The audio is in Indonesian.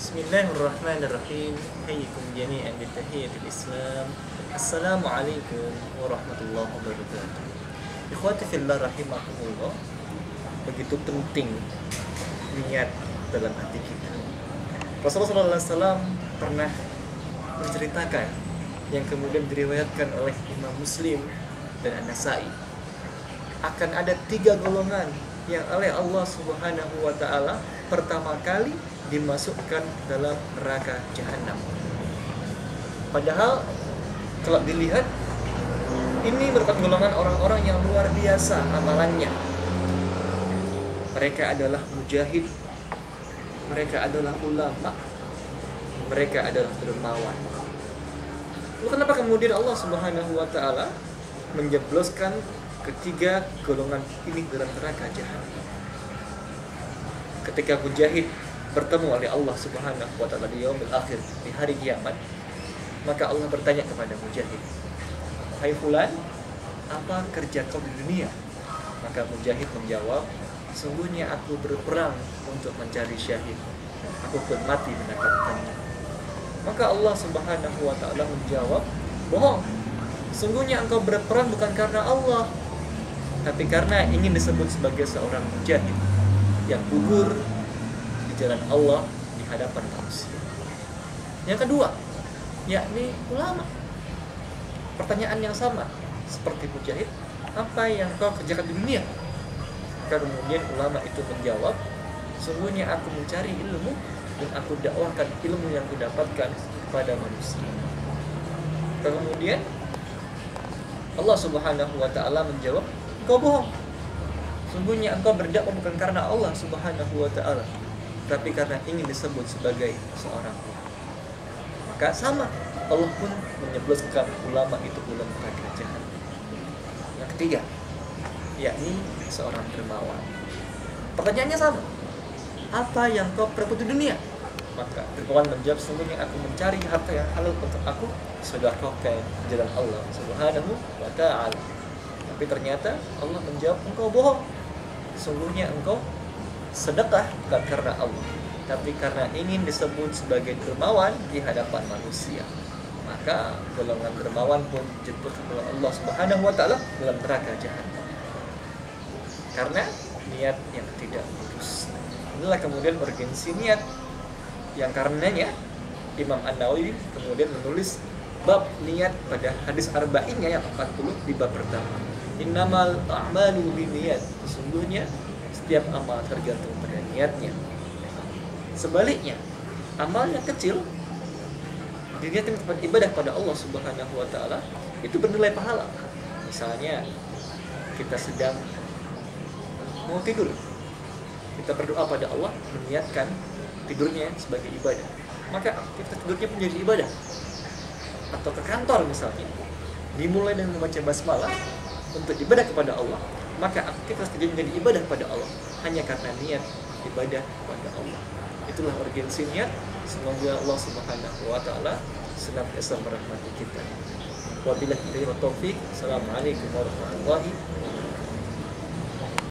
Bismillahirrahmanirrahim. Hayyikum jami'an bitahiyatil Islam. Assalamualaikum warahmatullahi wabarakatuh. Ikhwati fillah rahimakumullah. Begitu penting niat dalam hati kita. Rasulullah SAW pernah menceritakan yang kemudian diriwayatkan oleh Imam Muslim dan An-Nasa'i, akan ada 3 golongan yang oleh Allah Subhanahu wa taala pertama kali dimasukkan dalam neraka jahanam. Padahal kalau dilihat ini merupakan golongan orang-orang yang luar biasa amalannya. Mereka adalah mujahid, mereka adalah ulama, mereka adalah dermawan. Lalu kenapa kemudian Allah Subhanahu wa taala menjebloskan ketiga golongan ini dalam neraka jahanam? Ketika mujahid bertemu oleh Allah Subhanahu wa taala di yaumil akhir, di hari kiamat, maka Allah bertanya kepada mujahid, "Hai fulan, apa kerja kau di dunia?" Maka mujahid menjawab, "Sungguhnya aku berperang untuk mencari syahid. Aku pun mati mendapatkannya." Maka Allah Subhanahu wa taala menjawab, "Bohong. Sungguhnya engkau berperang bukan karena Allah, tapi karena ingin disebut sebagai seorang mujahid yang gugur di jalan Allah di hadapan manusia." Yang kedua, yakni ulama. Pertanyaan yang sama seperti mujahid, apa yang kau kerjakan di dunia? Kemudian ulama itu menjawab, "Sungguhnya aku mencari ilmu dan aku dakwahkan ilmu yang kudapatkan kepada manusia." Kemudian Allah Subhanahu wa taala menjawab, "Kau bohong. Sungguhnya engkau berdakwah bukan karena Allah Subhanahu wa taala, tapi karena ingin disebut sebagai seorang ulama." Maka sama, Allah pun menjebloskan ulama itu dalam neraka jahanam. Yang ketiga, yakni seorang dermawan. Pertanyaannya sama, apa yang kau perbuat di dunia? Maka dermawan menjawab, "Sungguhnya aku mencari harta yang halal untuk aku sedekahkan di jalan Allah Subhanahu wa taala." Tapi ternyata Allah menjawab, "Engkau bohong. Sungguhnya engkau sedekah bukan karena Allah, tapi karena ingin disebut sebagai dermawan di hadapan manusia." Maka golongan dermawan pun dijemput oleh Allah Subhanahu wa taala dalam neraka jahanam karena niat yang tidak lurus. Inilah kemudian urgensi niat yang karenanya Imam An-Nawawi kemudian menulis bab niat pada hadis arba'innya yang 40 di bab pertama. Innamal a'malu binniyat. Sesungguhnya setiap amal tergantung pada niatnya. Sebaliknya, amal yang kecil diniatkan tempat ibadah pada Allah Subhanahu wa taala itu bernilai pahala. Misalnya kita sedang mau tidur, kita berdoa pada Allah meniatkan tidurnya sebagai ibadah, maka aktivitas tidurnya menjadi ibadah. Atau ke kantor misalnya, dimulai dengan membaca basmalah untuk ibadah kepada Allah, maka aktivitas tidurnya menjadi ibadah pada Allah hanya karena niat ibadah kepada Allah. Itulah urgensi niat. Semoga Allah Subhanahu wa taala senantiasa merahmati kita. Wabillahi taufiq. Assalamualaikum warahmatullahi wabarakatuh.